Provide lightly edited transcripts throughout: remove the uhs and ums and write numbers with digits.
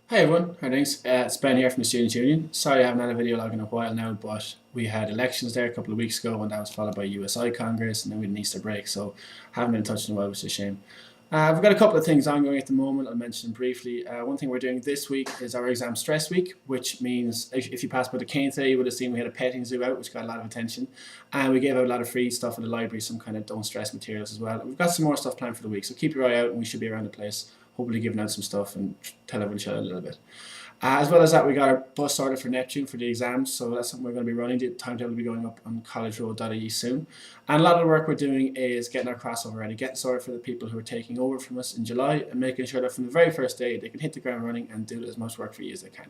Hey everyone, how things? It's Ben here from the Students' Union. Sorry I haven't had a video log in a while now, but we had elections there a couple of weeks ago and that was followed by USI Congress and then we had an Easter break, so haven't been in touch in a while, which is a shame. We've got a couple of things ongoing at the moment. I'll mention them briefly. One thing we're doing this week is our exam stress week, which means if you passed by the cane today, you would have seen we had a petting zoo out, which got a lot of attention. And we gave out a lot of free stuff at the library, some kind of don't stress materials as well. We've got some more stuff planned for the week, so keep your eye out and we should be around the place, hopefully giving out some stuff and tell everyone each other a little bit. As well as that, we got our bus sorted for Neptune for the exams, so that's something we're going to be running. The timetable will be going up on collegeroad.ie soon. And a lot of the work we're doing is getting our crossover ready, getting sorted for the people who are taking over from us in July, and making sure that from the very first day they can hit the ground running and do as much work for you as they can.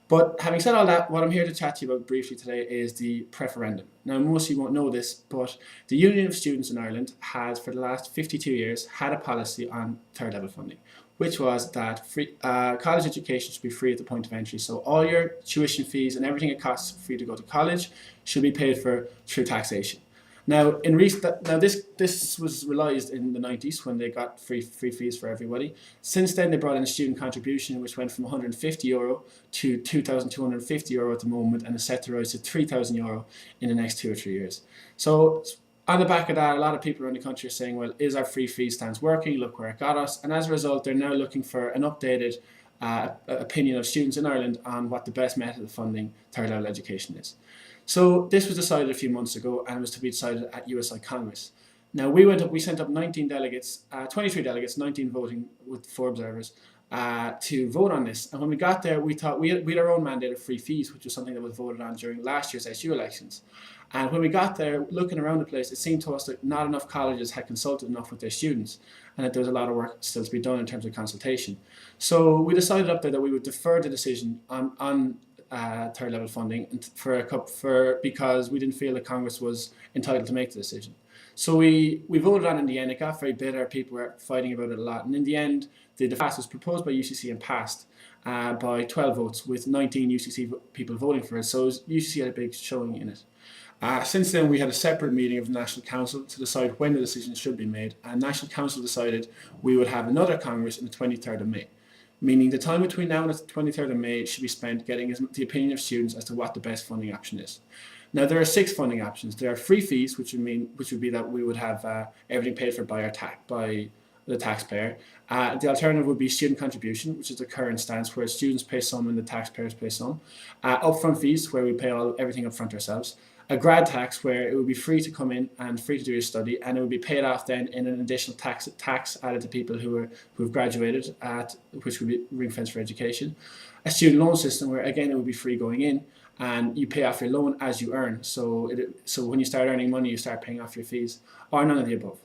But having said all that, what I'm here to chat to you about briefly today is the Preferendum. Now, most of you won't know this, but the Union of Students in Ireland has, for the last 52 years, had a policy on third level funding, which was that college education should be free at the point of entry. So all your tuition fees and everything it costs for you to go to college should be paid for through taxation. Now, this was realised in the 90s when they got free fees for everybody. Since then, they brought in a student contribution, which went from €150 to €2,250 at the moment, and is set to rise to €3,000 in the next 2 or 3 years. So, on the back of that, a lot of people around the country are saying, well, is our free fees stance working? Look where it got us. And as a result, they're now looking for an updated opinion of students in Ireland on what the best method of funding third level education is. So this was decided a few months ago and was to be decided at USI Congress. Now we sent up 19 delegates, 23 delegates, 19 voting with 4 observers to vote on this. And when we got there, we thought we had our own mandate of free fees, which was something that was voted on during last year's SU elections. And when we got there, looking around the place, it seemed to us that not enough colleges had consulted enough with their students and that there was a lot of work still to be done in terms of consultation. So we decided up there that we would defer the decision on third level funding because we didn't feel that Congress was entitled to make the decision. So we voted on it in the end. It got very bitter. People were fighting about it a lot. And in the end, the pass was proposed by UCC and passed by 12 votes with 19 UCC people voting for it. So UCC had a big showing in it. Since then, we had a separate meeting of the National Council to decide when the decision should be made. And National Council decided we would have another Congress on the 23rd of May. Meaning the time between now and the 23rd of May should be spent getting the opinion of students as to what the best funding option is. Now there are 6 funding options. There are free fees, which would be that we would have everything paid for by the taxpayer. The alternative would be student contribution, which is the current stance where students pay some and the taxpayers pay some. Upfront fees, where we pay everything upfront ourselves. A grad tax, where it would be free to come in and free to do your study, and it would be paid off then in an additional tax added to people who have graduated, which would be ring fence for education. A student loan system, where again it would be free going in, and you pay off your loan as you earn. So when you start earning money, you start paying off your fees, or none of the above.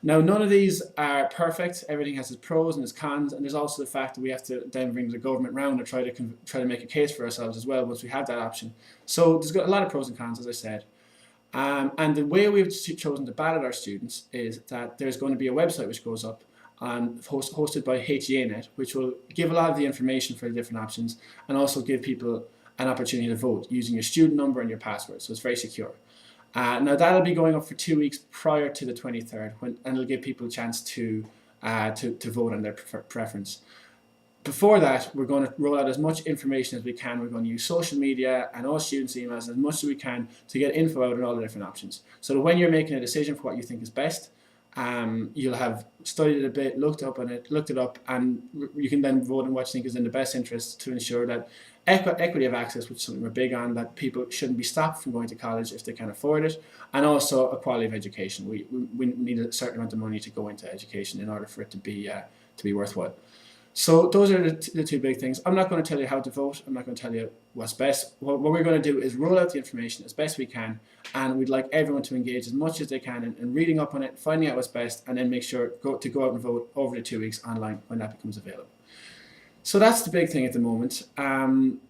Now, none of these are perfect. Everything has its pros and its cons, and there's also the fact that we have to then bring the government round and try to make a case for ourselves as well once we have that option. So there's got a lot of pros and cons, as I said. And the way we've chosen to ballot our students is that there's going to be a website which goes up hosted by HEAnet, which will give a lot of the information for the different options and also give people an opportunity to vote using your student number and your password. So it's very secure. Now that'll be going up for 2 weeks prior to the 23rd, and it'll give people a chance to vote on their preference. Before that, we're going to roll out as much information as we can. We're going to use social media and all students' emails as much as we can to get info out on all the different options. So that when you're making a decision for what you think is best, you'll have studied it a bit, looked it up, and you can then vote on what you think is in the best interest to ensure that equity of access, which is something we're big on, that people shouldn't be stopped from going to college if they can afford it, and also a quality of education. We need a certain amount of money to go into education in order for it to be worthwhile. So those are the 2 big things. I'm not going to tell you how to vote. I'm not going to tell you what's best. What we're going to do is roll out the information as best we can, and we'd like everyone to engage as much as they can in reading up on it, finding out what's best, and then make sure to go out and vote over the 2 weeks online when that becomes available. So that's the big thing at the moment. I'm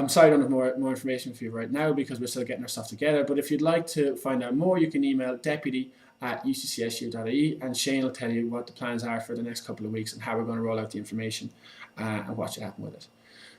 sorry I don't have more information for you right now because we're still getting our stuff together, but if you'd like to find out more, you can email deputy at uccsu.ie, and Shane will tell you what the plans are for the next couple of weeks and how we're going to roll out the information and what should happen with it.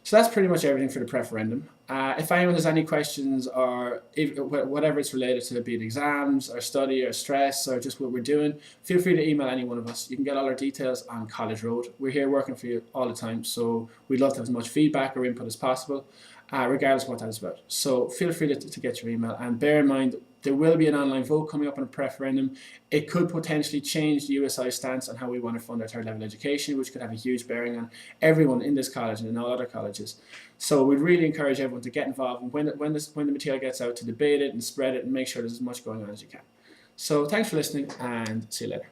So that's pretty much everything for the Preferendum. If anyone has any questions or whatever it's related to, be it exams or study or stress or just what we're doing, feel free to email any one of us. You can get all our details on College Road. We're here working for you all the time, so we'd love to have as much feedback or input as possible, regardless of what that is about. So feel free to get your email, and bear in mind there will be an online vote coming up on a Preferendum. It could potentially change the USI stance on how we want to fund our third level education, which could have a huge bearing on everyone in this college and in all other colleges. So we'd really encourage everyone to get involved, and when the material gets out, to debate it and spread it and make sure there's as much going on as you can. So thanks for listening, and see you later.